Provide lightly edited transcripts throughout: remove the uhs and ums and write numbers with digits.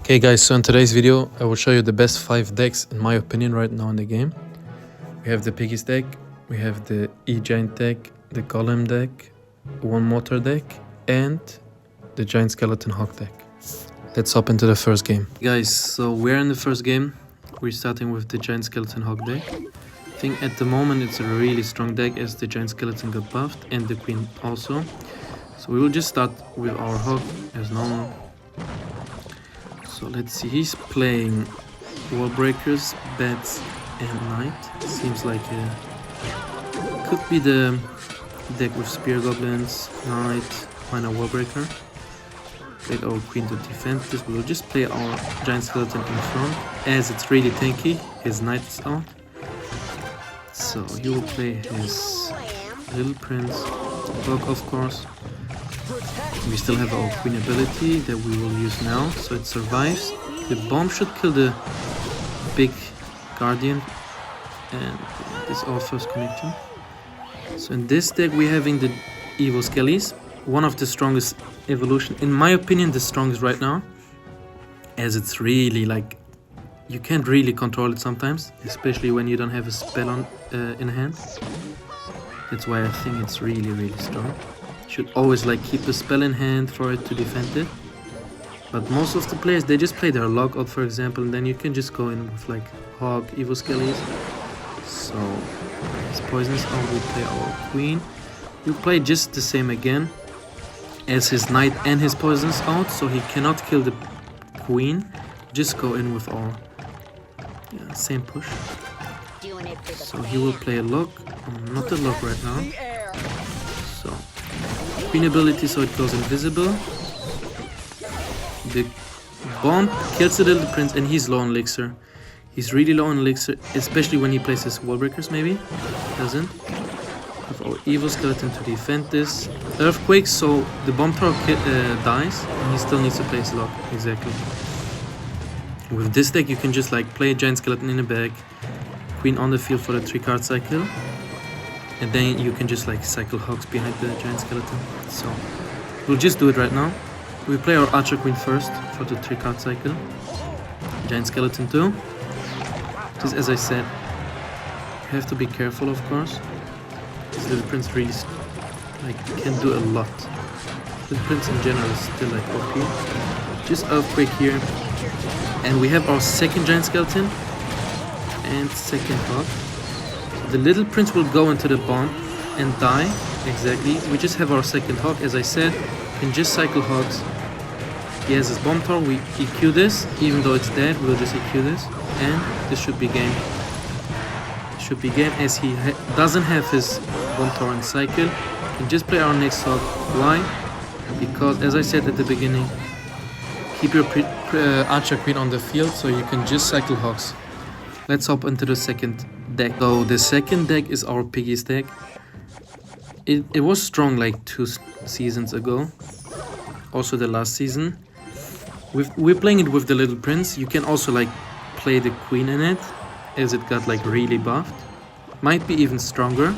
Okay guys, so in today's video I will show you the best 5 decks in my opinion right now in the game. We have the Piggy's deck, we have the E-Giant deck, the Golem deck, one Mortar deck, and the Giant Skeleton Hawk deck. Let's hop into the first game. Guys, so we're in the first game. We're starting with the Giant Skeleton Hawk deck. I think at the moment it's a really strong deck as the Giant Skeleton got buffed and the Queen also. So we will just start with our Hawk as normal. So let's see, he's playing Wall Breakers, Bats and Knight. Seems like could be the deck with Spear Goblins, Knight, Minor Wall Breaker. Played our Queen to defend this. We will just play our Giant Skeleton in front as it's really tanky. His Knight is out. So he will play his Little Prince, Dog of course. We still have our Queen ability that we will use now, so it survives. The bomb should kill the big Guardian, and this is our first connection. So in this deck we're having the Evil Skellies, one of the strongest evolution, in my opinion the strongest right now, as it's really like, you can't really control it sometimes, especially when you don't have a spell on in hand. That's why I think it's really strong. Should always like keep a spell in hand for it to defend it. But most of the players, they just play their Lockout for example, and then you can just go in with like Hawk, Evil Skellies. So his poisons out, we play our Queen. We play just the same again as his Knight and his poisons out, so he cannot kill the Queen. Just go in with our same push. So he will play a Lock, not a Lock right now. So Queen ability, so it goes invisible. The bomb kills the Little Prince and he's low on elixir. He's really low on elixir, especially when he plays his Wall Breakers maybe. Doesn't. Have our Evil Skeleton to defend this. Earthquake, so the bomb tower dies and he still needs to play his Lock. Exactly. With this deck you can just like play a Giant Skeleton in the back, Queen on the field for the 3-card cycle. And then you can just like cycle Hawks behind the Giant Skeleton. So we'll just do it right now. We play our Archer Queen first for the 3-card cycle. Giant Skeleton 2. Just as I said, you have to be careful of course. This Little Prince really like can do a lot. Little Prince in general is still like OP. Just Earthquake here. And we have our second Giant Skeleton and second Hawk. The Little Prince will go into the bomb and die. Exactly. We just have our second Hawk, as I said. Can just cycle Hawks. He has his bomb tower. We EQ this. Even though it's dead, we'll just EQ this. And this should be game. Should be game as he doesn't have his bomb tower in cycle. We can just play our next Hawk. Why? Because, as I said at the beginning, keep your Archer Queen on the field so you can just cycle Hawks. Let's hop into the second deck. So the second deck is our Piggy's deck. It was strong like 2 seasons ago. Also the last season. We're playing it with the Little Prince. You can also like play the Queen in it, as it got like really buffed. Might be even stronger.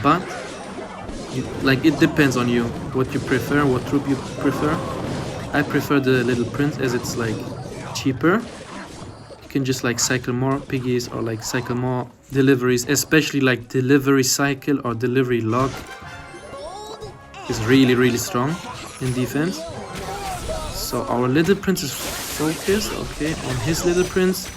But like it depends on you. What you prefer, what troop you prefer. I prefer the Little Prince as it's like cheaper. Can just like cycle more Piggies or like cycle more deliveries, especially like delivery cycle or delivery lock is really strong in defense. So our Little Prince is focused, okay, on his Little Prince.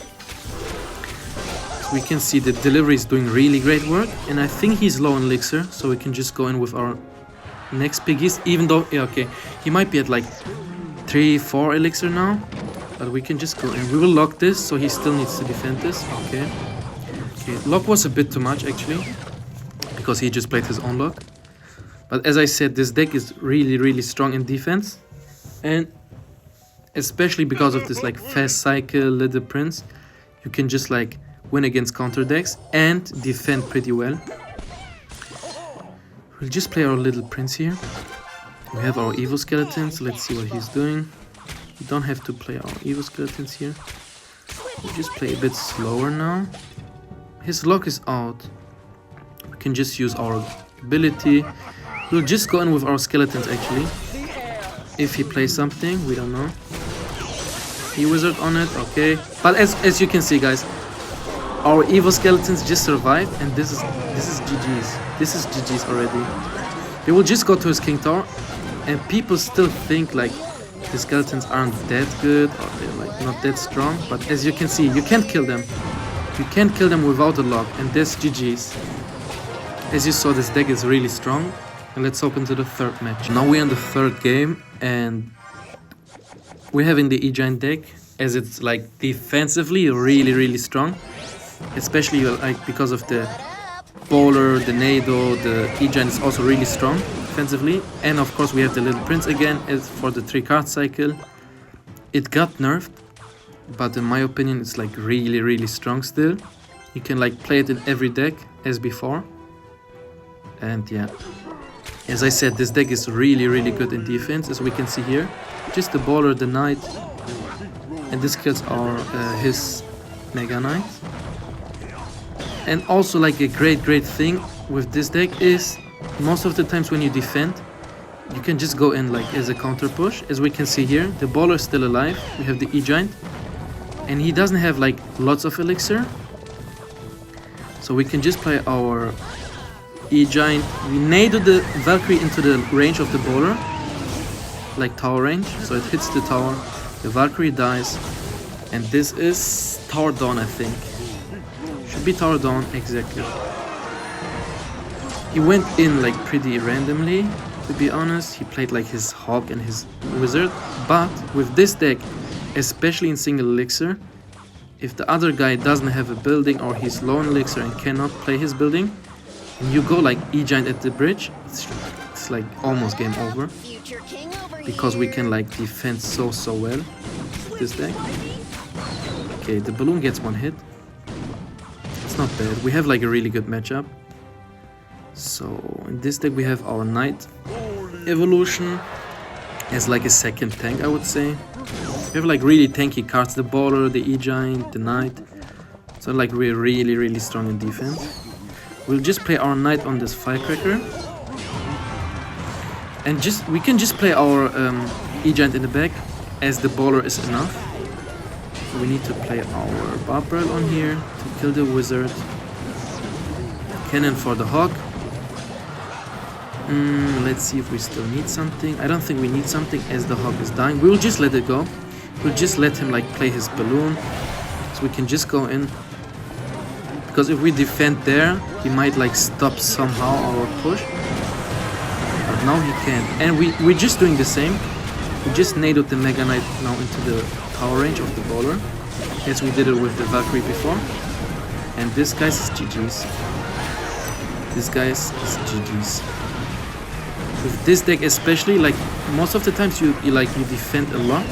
So we can see the delivery is doing really great work, and I think he's low on elixir, so we can just go in with our next Piggies, even though okay, he might be at like 3-4 elixir now. But we can just go and we will lock this, so he still needs to defend this. Okay. Lock was a bit too much actually, because he just played his own lock. But as I said, this deck is really strong in defense, and especially because of this like fast cycle Little Prince, you can just like win against counter decks and defend pretty well. We'll just play our Little Prince here. We have our Evil Skeletons. Let's see what he's doing. We don't have to play our Evil Skeletons here. We'll just play a bit slower now. His lock is out. We can just use our ability. We'll just go in with our skeletons actually. If he plays something, we don't know. He wizard on it, okay. But as you can see, guys, our evil skeletons just survived, and this is GG's. This is GG's already. They will just go to his king tower, and people still think like the skeletons aren't that good or they're like not that strong. But as you can see, you can't kill them. You can't kill them without a lock, and that's GG's. As you saw, this deck is really strong. And let's hop into the third match. Now we're in the third game, and we're having the E-Giant deck, as it's like defensively really strong. Especially like because of the Bowler, the Nado, the E-Giant is also really strong defensively. And of course we have the Little Prince again as for the 3-card cycle. It got nerfed, but in my opinion it's like really strong still. You can like play it in every deck as before. And yeah, as I said, this deck is really good in defense, as we can see here. Just the Bowler, the Knight, and this kills our his Mega Knight. And also like a great thing with this deck is most of the times when you defend, you can just go in like as a counter push. As we can see here, the Bowler is still alive. We have the E-Giant, and he doesn't have like lots of elixir, so we can just play our E-Giant. We nado the Valkyrie into the range of the Bowler, like tower range, so it hits the tower, the Valkyrie dies, and this is Tower Dawn, I think. Should be Tower Dawn, exactly. He went in like pretty randomly, to be honest. He played like his Hawk and his Wizard, but with this deck, especially in single elixir, if the other guy doesn't have a building or he's low on elixir and cannot play his building, and you go like E-Giant at the bridge, it's like almost game over, because we can like defend so well with this deck. Okay, the balloon gets one hit. It's not bad. We have like a really good matchup. So in this deck we have our Knight evolution as like a second tank, I would say. We have like really tanky cards, the Bowler, the E-Giant, the Knight. So like we're really strong in defense. We'll just play our Knight on this Firecracker, and we can just play our E-Giant in the back, as the Bowler is enough. So we need to play our Barbarel on here to kill the Wizard. Cannon for the Hawk. Let's see if we still need something. I don't think we need something, as the Hawk is dying. We'll just let it go. We'll just let him like play his balloon, so we can just go in. Because if we defend there, he might like stop somehow our push. But now he can't. And we're just doing the same. We just nadoed the Mega Knight now into the tower range of the Bowler, as we did it with the Valkyrie before. And this guy's is GG's. This guy's is GG's. With this deck especially, like most of the times you defend a lot.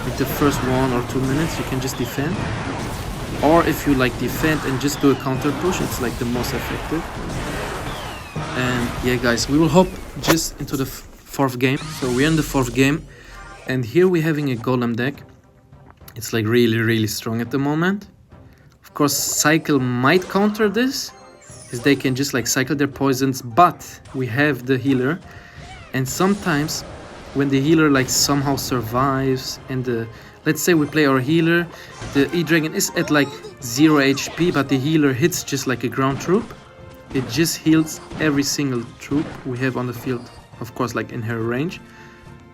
Like the first 1 or 2 minutes you can just defend. Or if you like defend and just do a counter push, it's like the most effective. And yeah guys, we will hop just into the fourth game. So we're in the fourth game, and here we're having a Golem deck. It's like really strong at the moment. Of course Cycle might counter this, as they can just like cycle their poisons, but we have the healer, and sometimes when the healer like somehow survives, and let's say we play our healer, the E-Dragon is at like 0 HP, but the healer hits just like a ground troop. It just heals every single troop we have on the field, of course like in her range,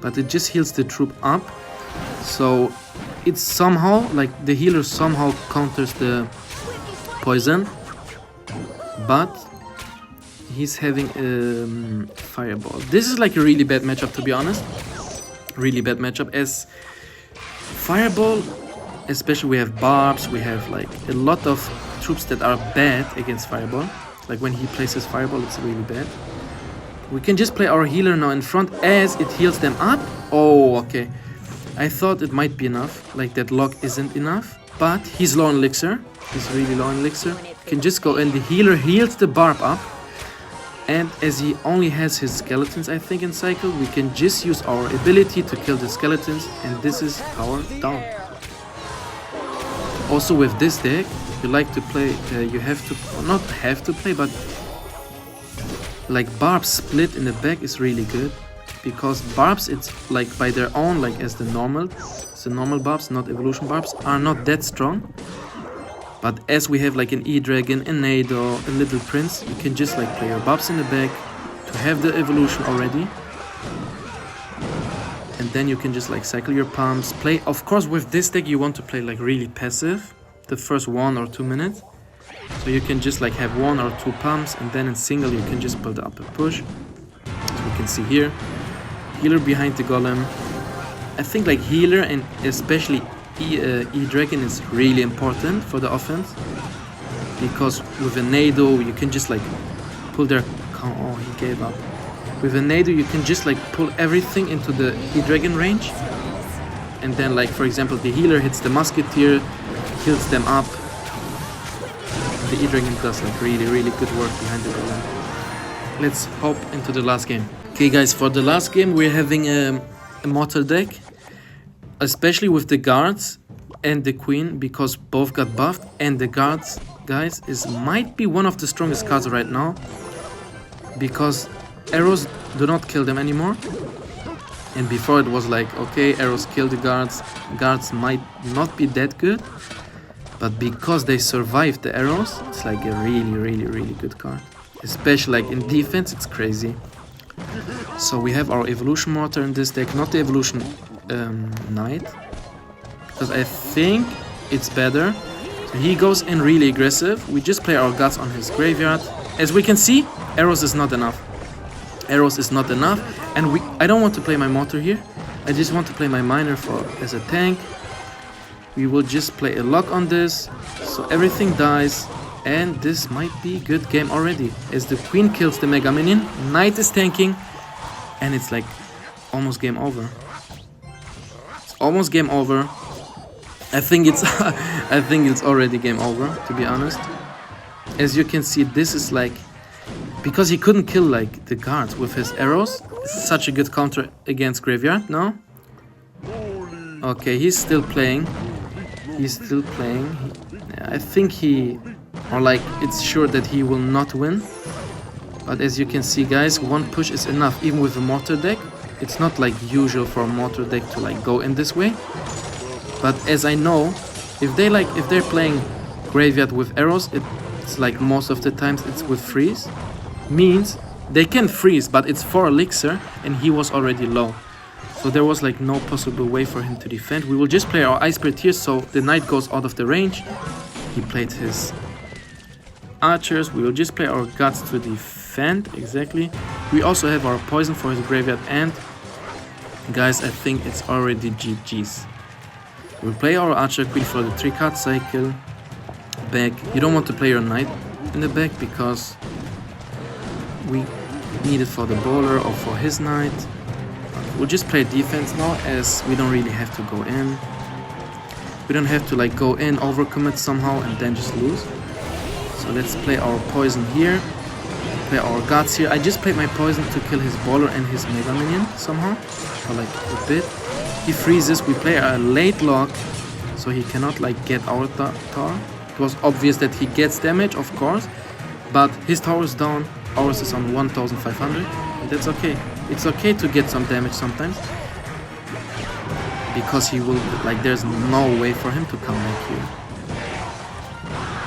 but it just heals the troop up. So it's somehow like the healer somehow counters the poison, but he's having a fireball. This is like a really bad matchup, to be honest. Really bad matchup, as Fireball, especially we have barbs, we have like a lot of troops that are bad against Fireball. Like when he places Fireball, it's really bad. We can just play our healer now in front, as it heals them up. Oh, okay. I thought it might be enough, like that lock isn't enough, but he's low on elixir. He's really low on elixir. We can just go in, the healer heals the barb up. And as he only has his skeletons, I think, in cycle, we can just use our ability to kill the skeletons, and this is Tower Dawn. Also with this deck, you like to play, you have to, or not have to play, but like Barb Split in the back is really good. because barbs, it's like by their own, like as the normal barbs, not evolution barbs, are not that strong. But as we have like an E-Dragon, a Nado, a Little Prince, you can just like play your barbs in the back to have the evolution already. And then you can just like cycle your pumps, play. Of course, with this deck you want to play like really passive the first 1 or 2 minutes. So you can just like have 1 or 2 pumps, and then in single you can just build up a push. As we can see here, healer behind the Golem. I think like healer and especially E-Dragon is really important for the offense, because with a Nado you can just like pull their... Oh, he gave up. With a Nado you can just like pull everything into the E-Dragon range, and then like for example the healer hits the Musketeer, kills them up. The E-Dragon does like really good work behind the Golem. Let's hop into the last game. Okay guys, for the last game we're having a Mortar deck, especially with the guards and the queen, because both got buffed, and the guards, guys, might be one of the strongest cards right now, because arrows do not kill them anymore. And before it was like, okay, arrows kill the guards might not be that good, but because they survived the arrows, it's like a really good card. Especially like in defense, it's crazy. So we have our evolution Mortar in this deck, not the evolution Knight, because I think it's better. So he goes in really aggressive. We just play our guts on his graveyard. As we can see, arrows is not enough. Arrows is not enough, and I don't want to play my Mortar here. I just want to play my Miner as a tank. We will just play a lock on this, so everything dies, and this might be a good game already. As the queen kills the Mega Minion, Knight is tanking, and it's like almost game over. It's almost game over. I think it's already game over, to be honest. As you can see, this is like, because he couldn't kill like the guards with his arrows, such a good counter against graveyard. No? Okay, he's still playing. I think it's sure that he will not win. But as you can see, guys, 1 push is enough. Even with a Mortar deck, it's not like usual for a Mortar deck to like go in this way. But as I know, if they're playing graveyard with arrows, it's like most of the times it's with freeze. Means they can freeze, but it's 4 elixir, and he was already low. So there was like no possible way for him to defend. We will just play our Ice Spirit here, so the Knight goes out of the range. He played his archers. We will just play our guts to defend, exactly. We also have our poison for his graveyard, and guys, I think it's already GG's. We'll play our archer queen for the 3-card cycle. Back. You don't want to play your Knight in the back, because we need it for the bowler or for his Knight. We'll just play defense now, as we don't really have to go in. We don't have to like go in, overcommit somehow, and then just lose. So let's play our poison here. Play our guts here. I just played my poison to kill his bowler and his Mega Minion somehow, for like a bit. He freezes. We play a late lock, so he cannot like get our tower. It was obvious that he gets damage, of course, but his tower is down. Ours is on 1500, and that's okay. It's okay to get some damage sometimes, because he will, like, there's no way for him to come back here.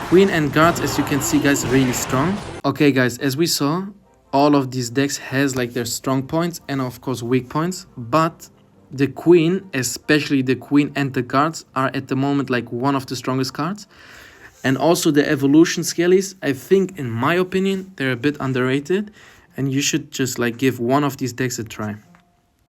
Queen and guards, as you can see, guys, really strong. Okay, guys, as we saw, all of these decks has like their strong points and of course weak points, but the queen, especially the queen and the guards, are at the moment like one of the strongest cards. And also the evolution skellies, I think, in my opinion, they're a bit underrated, and you should just like give one of these decks a try.